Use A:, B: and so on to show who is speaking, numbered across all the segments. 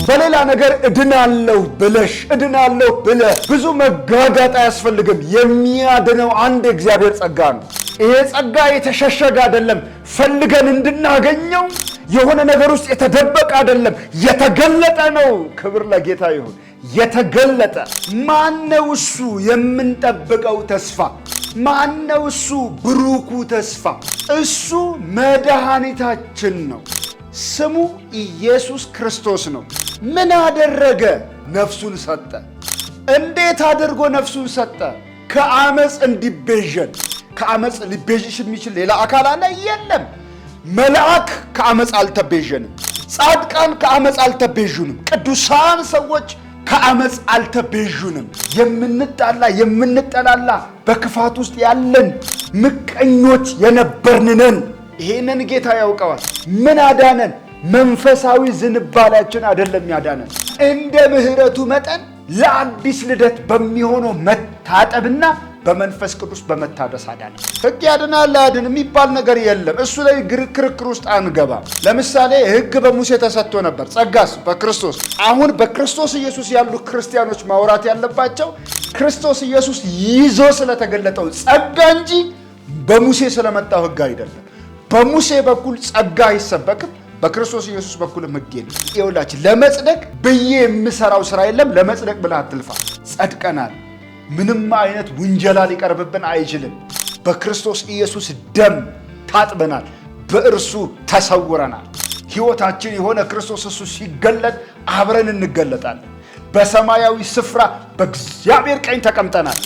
A: በሌላ ነገር እድናለሁ ብለሽ እድናለሁ ብለህ ብዙ መጋጋጥ አያስፈልግም። የሚያድነው አንድ እግዚአብሔር ጸጋ ነው። ይሄ ጸጋ የተሸሸገ አይደለም። ፈልገን እንድናገኘው የሆነ ነገር ውስጥ የተደበቀ አይደለም፣ የተገለጠ ነው። ክብር ለጌታ ይሁን። የተገለጠ ማነው? እሱ የምንጠብቀው ተስፋ ማነው? እሱ ብሩኩ ተስፋ፣ እሱ መድኃኒታችን ነው። ስሙ ኢየሱስ ክርስቶስ ነው። ምን አደረገ? ነፍሱን ሰጠ። እንዴት አድርጎ ነፍሱን ሰጠ? ከአመፅ እንዲቤዠን። ከአመፅ ሊቤዥሽ የሚችል ሌላ አካል አለ? የለም። መልአክ ከአመፅ አልተቤዠንም። ጻድቃን ከአመፅ አልተቤዡንም። ቅዱሳን ሰዎች ከአመፅ አልተቤዡንም። የምንጠላላ በክፋት ውስጥ ያለን ምቀኞች የነበርንነን። ይሄንን ጌታ ያውቀዋል። ምን አዳነን? መንፈሳዊ ዝንባሌያችን አይደለም ያዳነን። እንደ ምሕረቱ መጠን ለአዲስ ልደት በሚሆነው መታጠብና በመንፈስ ቅዱስ በመታደስ አዳነን። ሕግ ያድናል አያድን የሚባል ነገር የለም። እሱ ላይ ክርክር ውስጥ አንገባም። ለምሳሌ ሕግ በሙሴ ተሰጥቶ ነበር፣ ጸጋስ በክርስቶስ። አሁን በክርስቶስ ኢየሱስ ያሉ ክርስቲያኖች ማውራት ያለባቸው ክርስቶስ ኢየሱስ ይዞ ስለተገለጠው ጸጋ እንጂ በሙሴ ስለመጣው ሕግ አይደለም። በሙሴ በኩል ጸጋ አይሰበክም፣ በክርስቶስ ኢየሱስ በኩልም ሕግ የለም። ይኸውላችሁ ለመጽደቅ ብዬ የምሰራው ስራ የለም። ለመጽደቅ ብለህ አትልፋ። ጸድቀናል። ምንም አይነት ውንጀላ ሊቀርብብን አይችልም። በክርስቶስ ኢየሱስ ደም ታጥበናል፣ በእርሱ ተሰውረናል። ሕይወታችን የሆነ ክርስቶስ እሱ ሲገለጥ አብረን እንገለጣለን። በሰማያዊ ስፍራ በእግዚአብሔር ቀኝ ተቀምጠናል።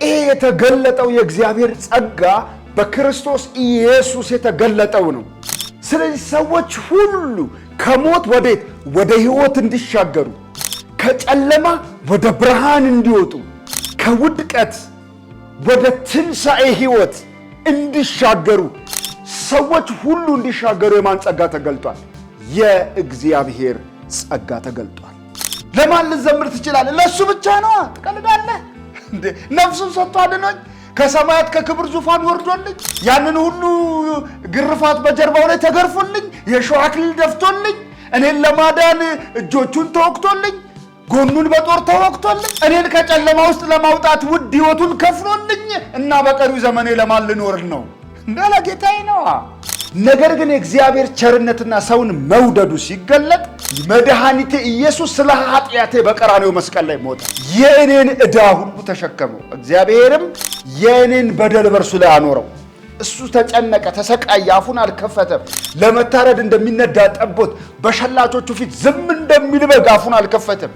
A: ይሄ የተገለጠው የእግዚአብሔር ጸጋ በክርስቶስ ኢየሱስ የተገለጠው ነው። ስለዚህ ሰዎች ሁሉ ከሞት ወዴት? ወደ ሕይወት እንዲሻገሩ፣ ከጨለማ ወደ ብርሃን እንዲወጡ፣ ከውድቀት ወደ ትንሣኤ ሕይወት እንዲሻገሩ፣ ሰዎች ሁሉ እንዲሻገሩ የማን ጸጋ ተገልጧል? የእግዚአብሔር ጸጋ ተገልጧል። ለማን ልዘምር ትችላለህ? ለእሱ ብቻ ነዋ። ትቀልዳለህ እንዴ? ነፍሱን ሰጥቶ አድኖኝ ከሰማያት ከክብር ዙፋን ወርዶልኝ ያንን ሁሉ ግርፋት በጀርባው ላይ ተገርፎልኝ የሾህ አክሊል ደፍቶልኝ እኔን ለማዳን እጆቹን ተወቅቶልኝ ጎኑን በጦር ተወቅቶልኝ እኔን ከጨለማ ውስጥ ለማውጣት ውድ ሕይወቱን ከፍሎልኝ እና በቀሪው ዘመኔ ለማን ልኖር ነው? እንዳለ ጌታዬ ነዋ። ነገር ግን የእግዚአብሔር ቸርነትና ሰውን መውደዱ ሲገለጥ መድኃኒቴ ኢየሱስ ስለ ኃጢአቴ በቀራንዮ መስቀል ላይ ሞተ። የእኔን ዕዳ ሁሉ ተሸከመው። እግዚአብሔርም የእኔን በደል በርሱ ላይ አኖረው። እሱ ተጨነቀ፣ ተሰቃየ፣ አፉን አልከፈተም። ለመታረድ እንደሚነዳ ጠቦት በሸላቾቹ ፊት ዝም እንደሚል በግ አፉን አልከፈተም።